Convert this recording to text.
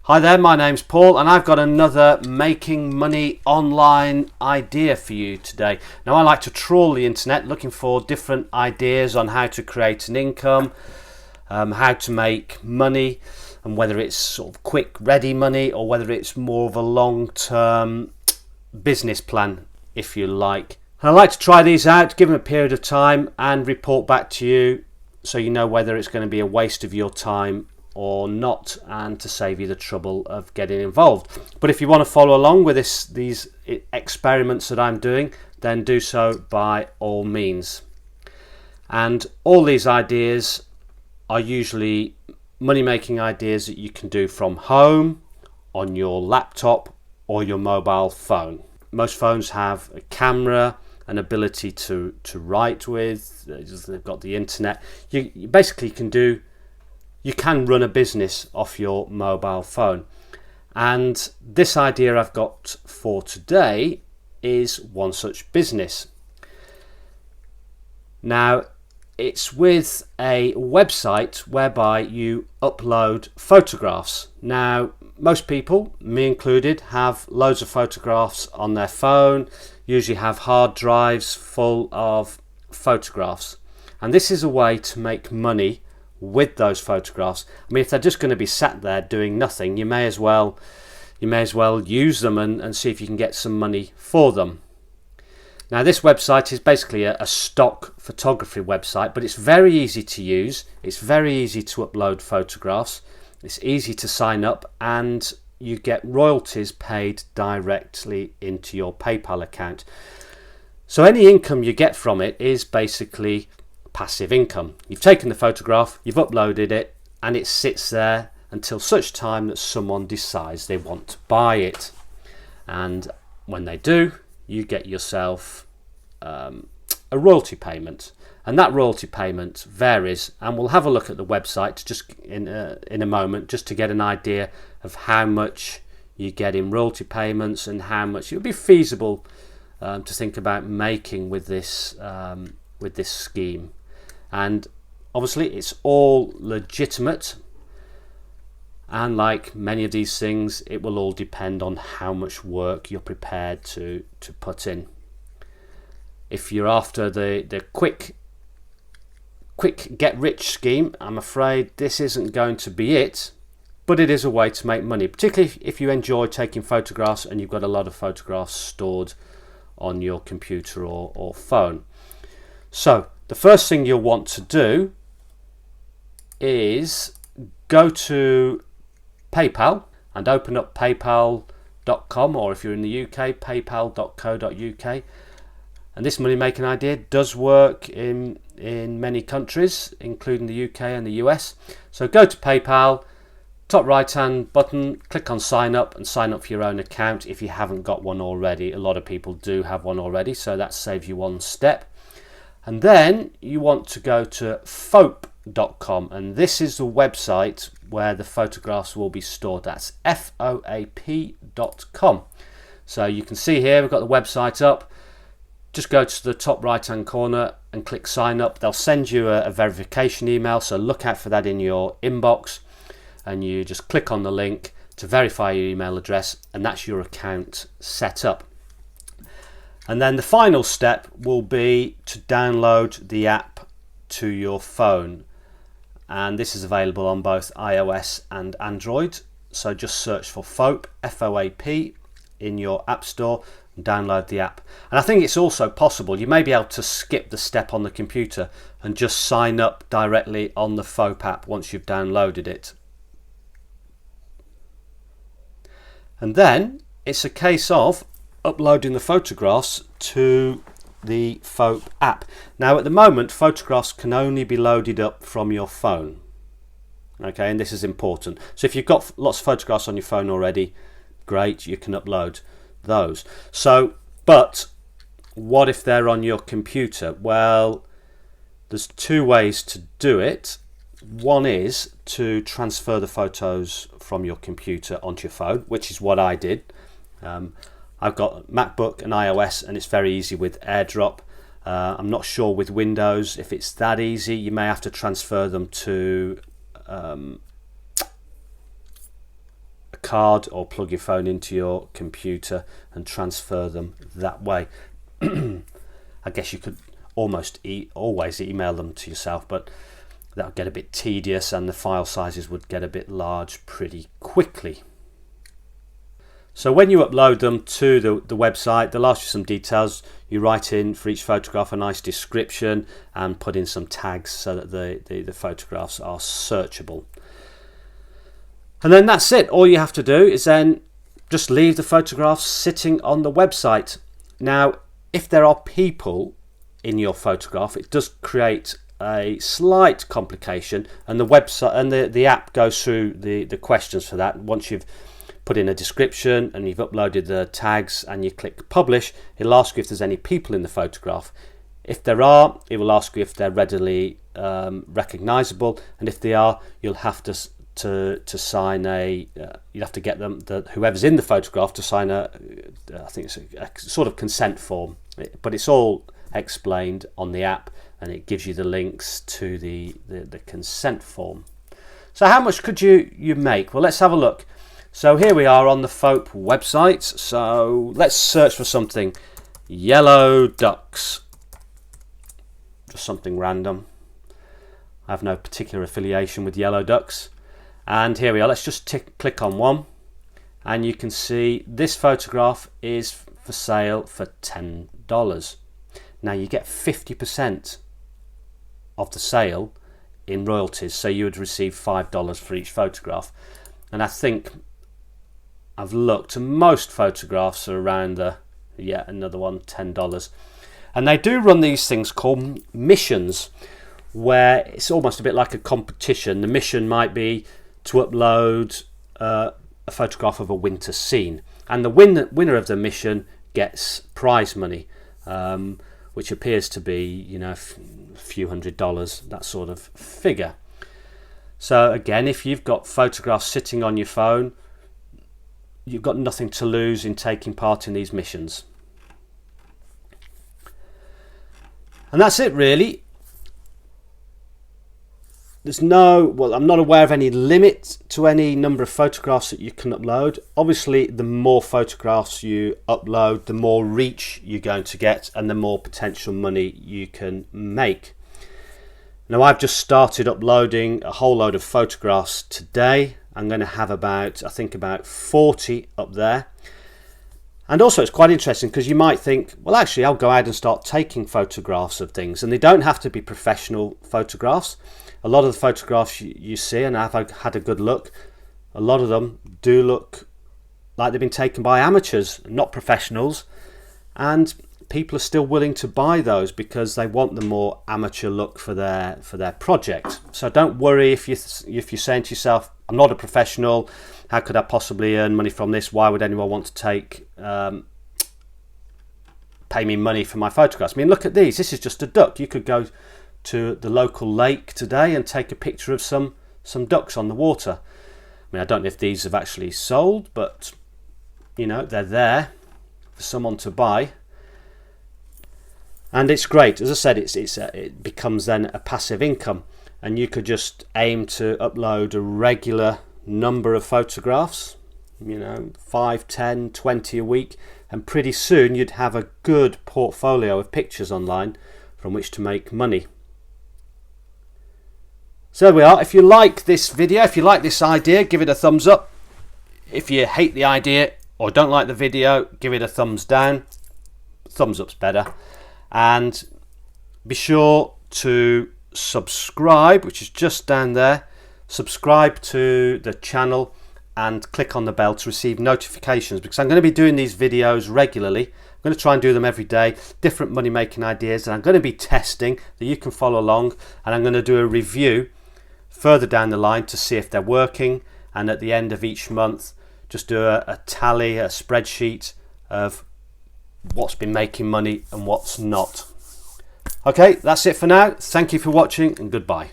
Hi there, my name's Paul and I've got another making money online idea for you today. Now I like to trawl the internet looking for different ideas on how to create an income, how to make money, and whether it's sort of quick ready money or whether it's more of a long-term business plan, if you like. And I like to try these out, give them a period of time and report back to you so you know whether it's going to be a waste of your time or not, and to save you the trouble of getting involved. But if you want to follow along with these experiments that I'm doing, then do so by all means. And all these ideas are usually money-making ideas that you can do from home, on your laptop or your mobile phone. Most phones have a camera, an ability to write with, they've got the internet. You basically you can run a business off your mobile phone. And this idea I've got for today is one such business. Now, it's with a website whereby you upload photographs. Now, most people, me included, have loads of photographs on their phone, usually have hard drives full of photographs. And this is a way to make money with those photographs. I mean, if they're just going to be sat there doing nothing, you may as well use them and see if you can get some money for them. Now, this website is basically a stock photography website, but it's very easy to use. It's very easy to upload photographs. It's easy to sign up, and you get royalties paid directly into your PayPal account. So any income you get from it is basically passive income. You've taken the photograph, you've uploaded it, and it sits there until such time that someone decides they want to buy it. And when they do, you get yourself a royalty payment. And that royalty payment varies, and we'll have a look at the website just in a moment, just to get an idea of how much you get in royalty payments and how much it would be feasible to think about making with this scheme. And obviously it's all legitimate, and like many of these things, it will all depend on how much work you're prepared to put in. If you're after the quick get rich scheme, I'm afraid this isn't going to be it, but it is a way to make money, particularly if you enjoy taking photographs and you've got a lot of photographs stored on your computer or phone. So the first thing you'll want to do is go to PayPal and open up paypal.com, or if you're in the UK, paypal.co.uk. And this money making idea does work in many countries, including the UK and the US. So go to PayPal, top right hand button, click on sign up and sign up for your own account if you haven't got one already. A lot of people do have one already, so that saves you one step. And then you want to go to foap.com, and this is the website where the photographs will be stored. That's foap.com. So you can see here we've got the website up. Just go to the top right hand corner and click sign up. They'll send you a verification email, so look out for that in your inbox, and you just click on the link to verify your email address, and that's your account set up. And then the final step will be to download the app to your phone, and this is available on both iOS and Android. So just search for Foap, F-O-A-P, in your app store and download the app. And I think it's also possible, you may be able to skip the step on the computer and just sign up directly on the Foap app once you've downloaded it. And then it's a case of uploading the photographs to the Foap app. Now at the moment, photographs can only be loaded up from your phone. Okay, and this is important. So if you've got lots of photographs on your phone already, great, you can upload those. So, but what if they're on your computer? Well, there's two ways to do it. One is to transfer the photos from your computer onto your phone, which is what I did. I've got a MacBook and iOS, and it's very easy with AirDrop. I'm not sure with Windows if it's that easy. You may have to transfer them to a card or plug your phone into your computer and transfer them that way. I guess you could almost always email them to yourself, but that would get a bit tedious and the file sizes would get a bit large pretty quickly. So when you upload them to the website, they'll ask you some details. You write in for each photograph a nice description and put in some tags so that the photographs are searchable. And then that's it. All you have to do is then just leave the photographs sitting on the website. Now, if there are people in your photograph, it does create a slight complication, and the website and the app goes through the questions for that. Once you've put in a description and you've uploaded the tags and you click publish, it'll ask you if there's any people in the photograph. If there are, it will ask you if they're readily recognizable, and if they are, you'll have to sign you'll have to get them, whoever's in the photograph, to sign I think it's a sort of consent form, but it's all explained on the app and it gives you the links to the consent form. So how much could you make? Well, let's have a look. So here we are on the FOAP website. So let's search for something. Yellow ducks. Just something random. I have no particular affiliation with yellow ducks. And here we are. Let's just click on one. And you can see this photograph is for sale for $10. Now you get 50% of the sale in royalties. So you would receive $5 for each photograph. And I think I've looked, and most photographs are around another one, $10. And they do run these things called missions, where it's almost a bit like a competition. The mission might be to upload a photograph of a winter scene, and the winner of the mission gets prize money, which appears to be a few $100s, that sort of figure. So again, if you've got photographs sitting on your phone, you've got nothing to lose in taking part in these missions. And that's it really. I'm not aware of any limit to any number of photographs that you can upload. Obviously, the more photographs you upload, the more reach you're going to get and the more potential money you can make. Now, I've just started uploading a whole load of photographs today. I'm going to have about 40 up there. And also it's quite interesting because you might think, well, actually I'll go out and start taking photographs of things, and they don't have to be professional photographs. A lot of the photographs you see, and I've had a good look, a lot of them do look like they've been taken by amateurs, not professionals, and people are still willing to buy those because they want the more amateur look for their project. So don't worry if you're saying to yourself, I'm not a professional, how could I possibly earn money from this? Why would anyone want to pay me money for my photographs? I mean, look at these. This is just a duck. You could go to the local lake today and take a picture of some ducks on the water. I mean, I don't know if these have actually sold, but they're there for someone to buy. And it's great. As I said, it becomes then a passive income, and you could just aim to upload a regular number of photographs, 5, 10, 20 a week, and pretty soon you'd have a good portfolio of pictures online from which to make money. So there we are. If you like this video, if you like this idea, give it a thumbs up. If you hate the idea or don't like the video, give it a thumbs down. Thumbs up's better. And be sure to subscribe, which is just down there. Subscribe to the channel and click on the bell to receive notifications, because I'm going to be doing these videos regularly. I'm going to try and do them every day, different money making ideas, and I'm going to be testing that you can follow along, and I'm going to do a review further down the line to see if they're working, and at the end of each month just do a tally, a spreadsheet of what's been making money and what's not. Okay, that's it for now. Thank you for watching and goodbye.